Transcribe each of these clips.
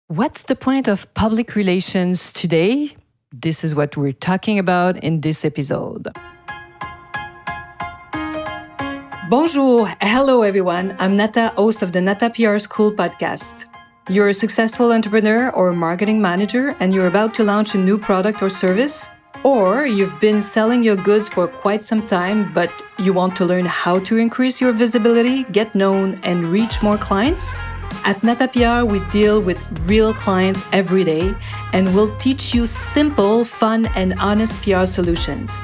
What's the point of public relations today? This is what we're talking about in this episode. Bonjour, hello everyone. I'm Nata, host of the Nata PR School podcast. You're a successful entrepreneur or marketing manager and you're about to launch a new product or service? Or you've been selling your goods for quite some time, but you want to learn how to increase your visibility, get known, and reach more clients? At Nata PR, we deal with real clients every day, and we'll teach you simple, fun, and honest PR solutions.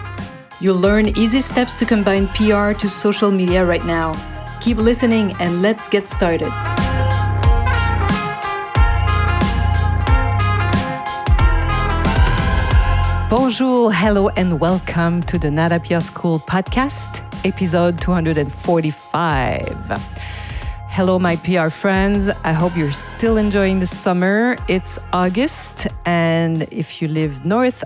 You'll learn easy steps to combine PR to social media right now. Keep listening and let's get started. Bonjour, hello, and welcome to the Nata PR School podcast, episode 245. Hello, my PR friends. I hope you're still enjoying the summer. It's August, and if you live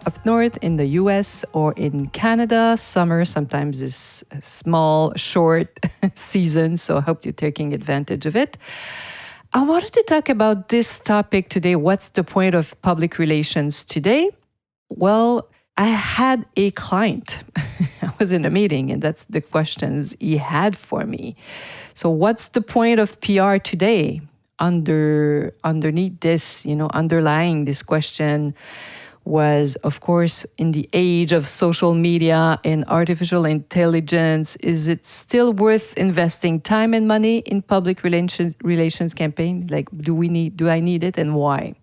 up north in the US or in Canada, summer sometimes is a small, short season, so I hope you're taking advantage of it. I wanted to talk about this topic today. What's the point of public relations today? Well, I had a client. I was in a meeting, and that's the questions he had for me. So what's the point of PR today? Underneath this, underlying this question was, of course, in the age of social media and artificial intelligence, is it still worth investing time and money in public relations campaign? Like, do I need it, and why?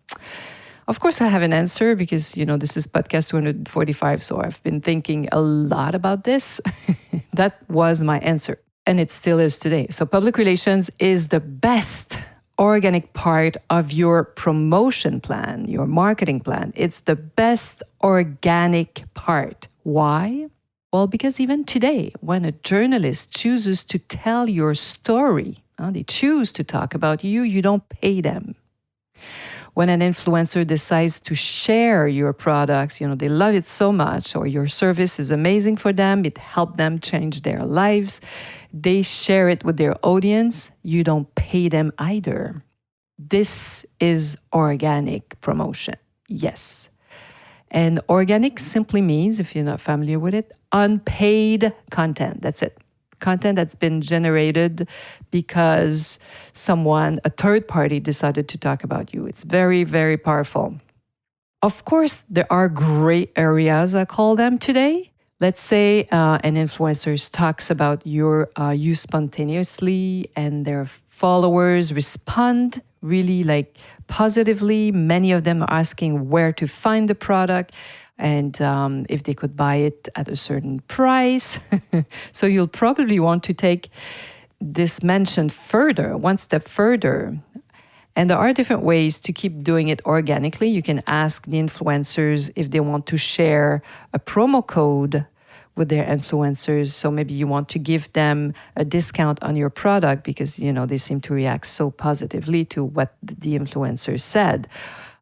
Of course, I have an answer because, this is podcast 245, so I've been thinking a lot about this. That was my answer, and it still is today. So public relations is the best organic part of your promotion plan, your marketing plan. It's the best organic part. Why? Well, because even today, when a journalist chooses to tell your story, they choose to talk about you, you don't pay them. When an influencer decides to share your products, they love it so much, or your service is amazing for them, it helped them change their lives, they share it with their audience, you don't pay them either. This is organic promotion, yes. And organic simply means, if you're not familiar with it, unpaid content, that's it. Content that's been generated because a third party decided to talk about you. It's very, very powerful. Of course, there are gray areas, I call them today. Let's say an influencer talks about you spontaneously and their followers respond really positively. Many of them are asking where to find the product and if they could buy it at a certain price. So you'll probably want to take this mention further, one step further. And there are different ways to keep doing it organically. You can ask the influencers if they want to share a promo code with their influencers. So maybe you want to give them a discount on your product because, they seem to react so positively to what the influencer said.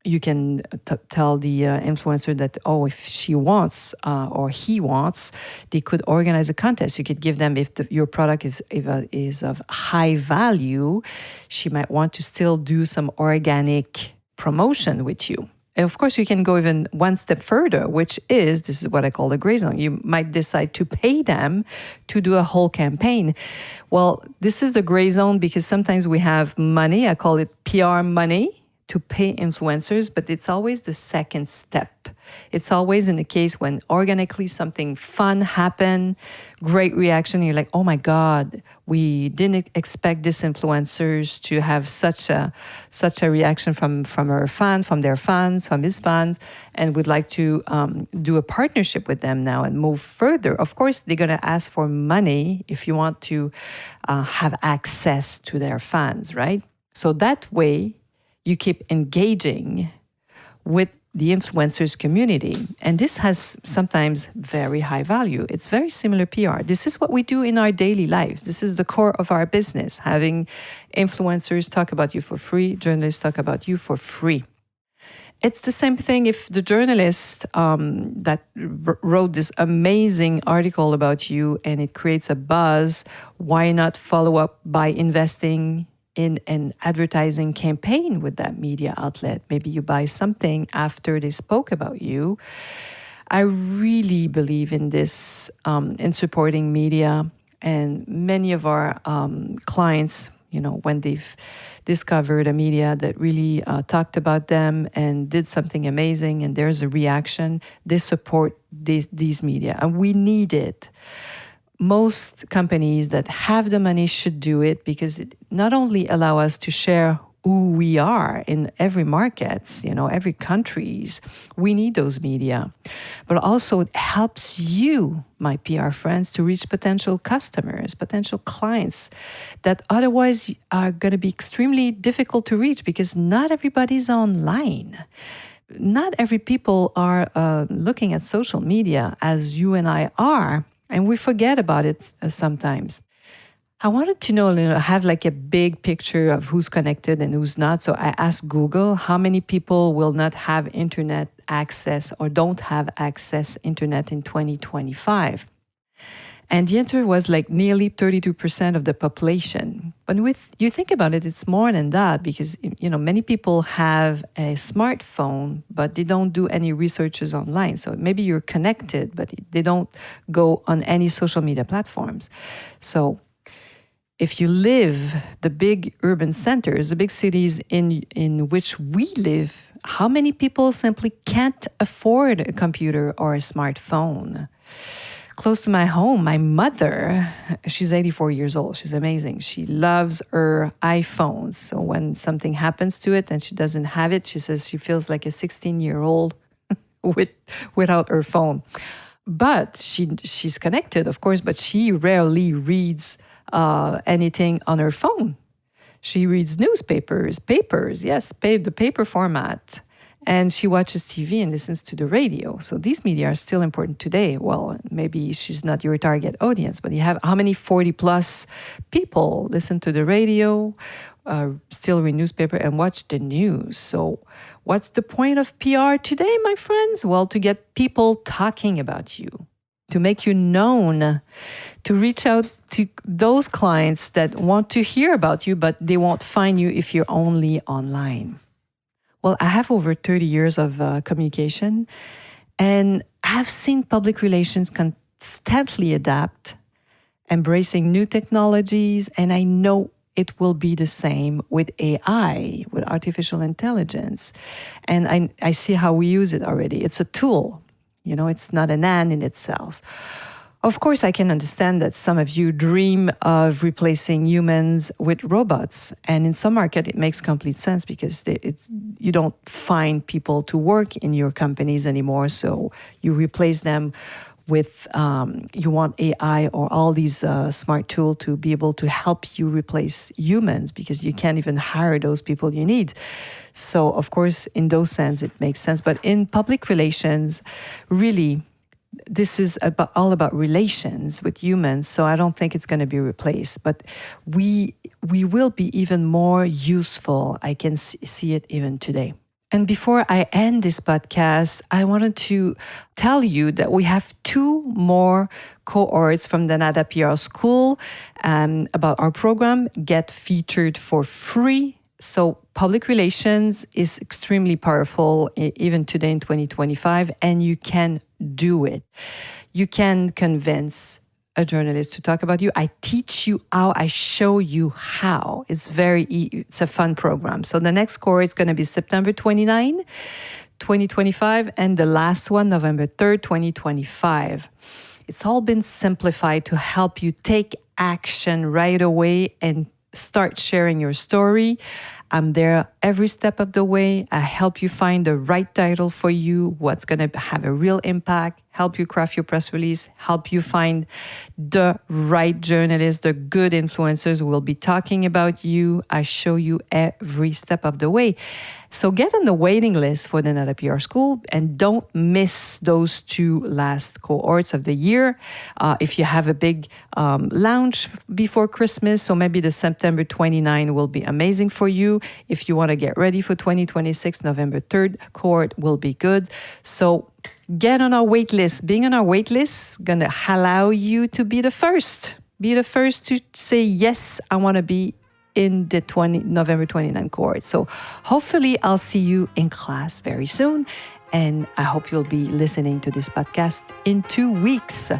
You can tell the influencer that, if she wants or he wants, they could organize a contest. You could give them, if your product is of high value, she might want to still do some organic promotion with you. And of course, you can go even one step further, this is what I call the gray zone. You might decide to pay them to do a whole campaign. Well, this is the gray zone because sometimes we have money, I call it PR money, to pay influencers, but it's always the second step. It's always in the case when organically something fun happened, great reaction, you're like, oh my God, we didn't expect these influencers to have such a reaction from her fans, from their fans, from his fans, and we'd like to do a partnership with them now and move further. Of course, they're going to ask for money if you want to have access to their fans, right? So that way, you keep engaging with the influencers community. And this has sometimes very high value. It's very similar PR. This is what we do in our daily lives. This is the core of our business, having influencers talk about you for free, journalists talk about you for free. It's the same thing if the journalist that wrote this amazing article about you and it creates a buzz, why not follow up by investing in an advertising campaign with that media outlet. Maybe you buy something after they spoke about you. I really believe in this, in supporting media. And many of our clients, when they've discovered a media that really talked about them and did something amazing, and there's a reaction, they support these media. And we need it. Most companies that have the money should do it, because it not only allow us to share who we are in every market, every countries, we need those media, but also it helps you, my PR friends, to reach potential customers, potential clients that otherwise are going to be extremely difficult to reach, because not everybody's online. Not every people are looking at social media as you and I are, and we forget about it sometimes. I wanted to know, have like a big picture of who's connected and who's not. So I asked Google how many people will not have internet access or don't have access internet in 2025. And the answer was like nearly 32% of the population. But you think about it, it's more than that, because many people have a smartphone, but they don't do any researches online. So maybe you're connected, but they don't go on any social media platforms. So if you live the big urban centers, the big cities in which we live, how many people simply can't afford a computer or a smartphone? Close to my home, my mother, she's 84 years old. She's amazing. She loves her iPhone. So when something happens to it and she doesn't have it, she says she feels like a 16-year-old without her phone. But she's connected, of course, but she rarely reads anything on her phone. She reads papers, yes, the paper format. And she watches TV and listens to the radio. So these media are still important today. Well, maybe she's not your target audience, but you have how many 40-plus people listen to the radio, still read newspaper, and watch the news. So what's the point of PR today, my friends? Well, to get people talking about you, to make you known, to reach out to those clients that want to hear about you, but they won't find you if you're only online. Well, I have over 30 years of communication, and I've seen public relations constantly adapt, embracing new technologies, and I know it will be the same with AI, with artificial intelligence. And I see how we use it already. It's a tool, it's not an end in itself. Of course, I can understand that some of you dream of replacing humans with robots. And in some market, it makes complete sense, because you don't find people to work in your companies anymore. So you replace them with, you want AI or all these smart tools to be able to help you replace humans, because you can't even hire those people you need. So, of course, in those sense, it makes sense. But in public relations, really, this is all about relations with humans, so I don't think it's going to be replaced. But we will be even more useful. I can see it even today. And before I end this podcast, I wanted to tell you that we have 2 more cohorts from the Nata PR School about our program, get featured for free. So public relations is extremely powerful, even today in 2025, and you can do it. You can convince a journalist to talk about you. I teach you how, I show you how. It's a fun program. So the next course is going to be September 29, 2025, and the last one, November 3rd, 2025. It's all been simplified to help you take action right away and start sharing your story. I'm there every step of the way. I help you find the right title for you, what's going to have a real impact, help you craft your press release, help you find the right journalists, the good influencers who will be talking about you. I show you every step of the way. So get on the waiting list for the Nata PR School and don't miss those 2 last cohorts of the year. If you have a big launch before Christmas, so maybe the September 29 will be amazing for you. If you want to get ready for 2026, November 3rd cohort will be good. So get on our wait list. Being on our wait list is going to allow you to be the first. Be the first to say, yes, I want to be in the November 29 cohort. So hopefully I'll see you in class very soon. And I hope you'll be listening to this podcast in 2 weeks.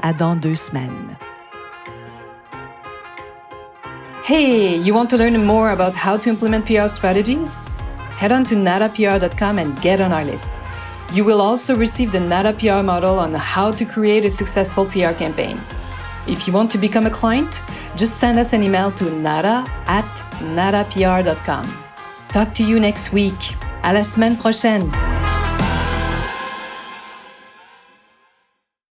À dans 2 semaines. Hey, you want to learn more about how to implement PR strategies? Head on to natapr.com and get on our list. You will also receive the Nata PR model on how to create a successful PR campaign. If you want to become a client, just send us an email to nata@natapr.com. Talk to you next week. À la semaine prochaine.